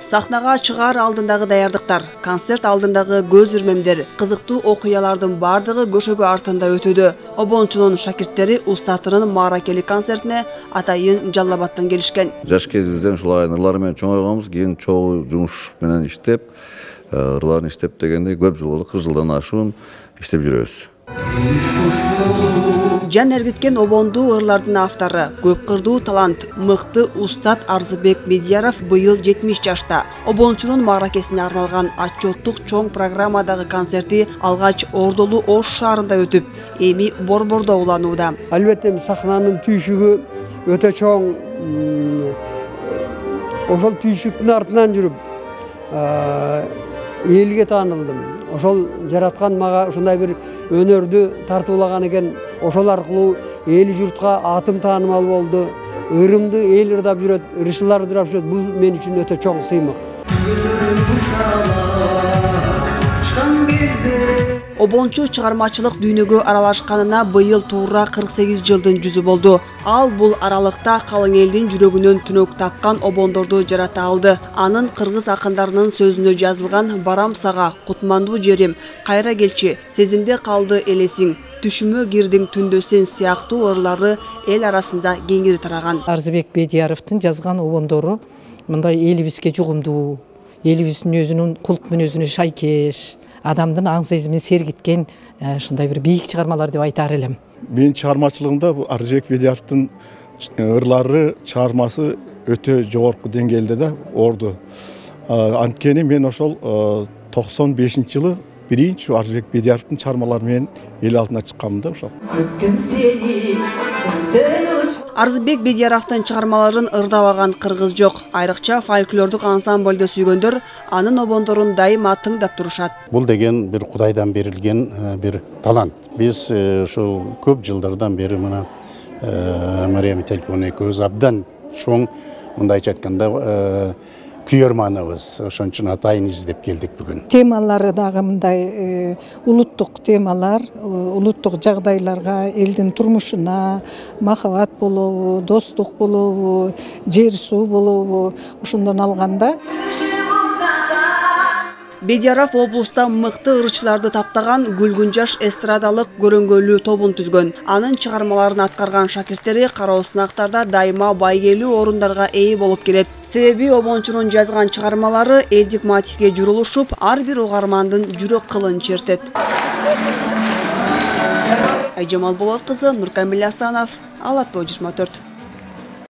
Сахнага чыгар алдындагы даярдыктар, концерт алдындагы көз ирмемдер, кызыктуу окуялардын бардыгы көшөгө артында өтүүдө. Обончунун шакирттери устатынын мааракелик концертине атайын Жалал-Абадтан келишкен. Жаш кезибизден ушул ырлар менен чоңойгонбуз, кийин чогуу жумуш менен иштеп, ырларын иштеп дегенде көп жыл болду, 40 жылдан ашуун иштеп жүрөбүз. Жан эргиткен обонду ырлардын автору, көп кырдуу талант, мыкты устат Арзыбек Бедияров быйыл 70 жашта. Обончунун мааракесине арналган отчеттук чоң программадагы концерти алгач Ордолу Ош шаарында өтүп, эми Борбордо уланууда. Албетте сахнанын түйшүгү өтө чоң. Ошол түйшүктүн артынан жүрүп, элге таанылдым. Ошол жараткан мага ушундай бир өнөрдү тартуулаган экен. Ошол аркылуу эл журтка атым таанымал болду. Өрүмдү эл ырдап жүрөт, ырышылар ырдап жүрөт. Бул мен үчүн өтө чоң сыймык. Обончу чыгармачылык дүйнөгө аралашканына быйыл туура 48 жылдын жүзү болду. Ал бул аралыкта калың элдин жүрөгүнөн түнөк тапкан обондорду жарата алды. Анын кыргыз акындарынын сөзүнө жазылган Барам сага, Кутмандуу жерим, Кайра келчи, Сезимде калды элесиң, Түшүмө кирдиң түндө сен сыяктуу ырлары эл арасында кеңири тараган. Арзыбек Бедияровдун жазган обондору мындай элибизге жугумдуу, элибиздин өзүнүн кулк мүнөзүнө шайкеш, адамдын аң сезимин сергиткен ушундай бир бийик чыгармалар деп айтар элем. Менин чыгармачылыгымда Арзыбек Бедияровдун ырлары, чыгармасы өтө жогорку деңгээлде да орду. Анткени мен ошол 95-жылы биринчи Арзыбек Бедияровдун чыгармалары менен эл алдына чыкканмын да ошол. Арзыбек Бедияровдун чыгармаларын ырдабаган кыргыз жок. Айрыкча фольклордук ансамбльды сүйгөндөр анын обондорун дайыма тыңдап турушат. Бул деген бир Кудайдан берилген бир талант. Биз ошо көп жылдардан бери мына Мариям Телпон экөөбүз абдан чоң, мындайча айтканда, күйөрманыбыз. Ошон үчүн атайын издеп келдик бүгүн. Темалары дагы мындай улуттук темалар, улуттук жагдайларга, элдин турмушуна, махабат болобу, достук болобу, жер суу болобу, ошондон алганда. Бедияров облуста мыкты ырчыларды таптаган Гүлгүн жаш эстрадалык көрөңгөлүү тобун түзгөн. Анын чыгармаларын аткарган шакирттери кароо сынактарда дайыма байгелүү орундарга ээ болуп келет. Себеби обончунун жазган чыгармалары элдик мотивге журулушуп, ар бир угармандын жүрөк кылын чертет. Айжамал Болот кызы, Нуркамил Асанов, Ала Тоо 24.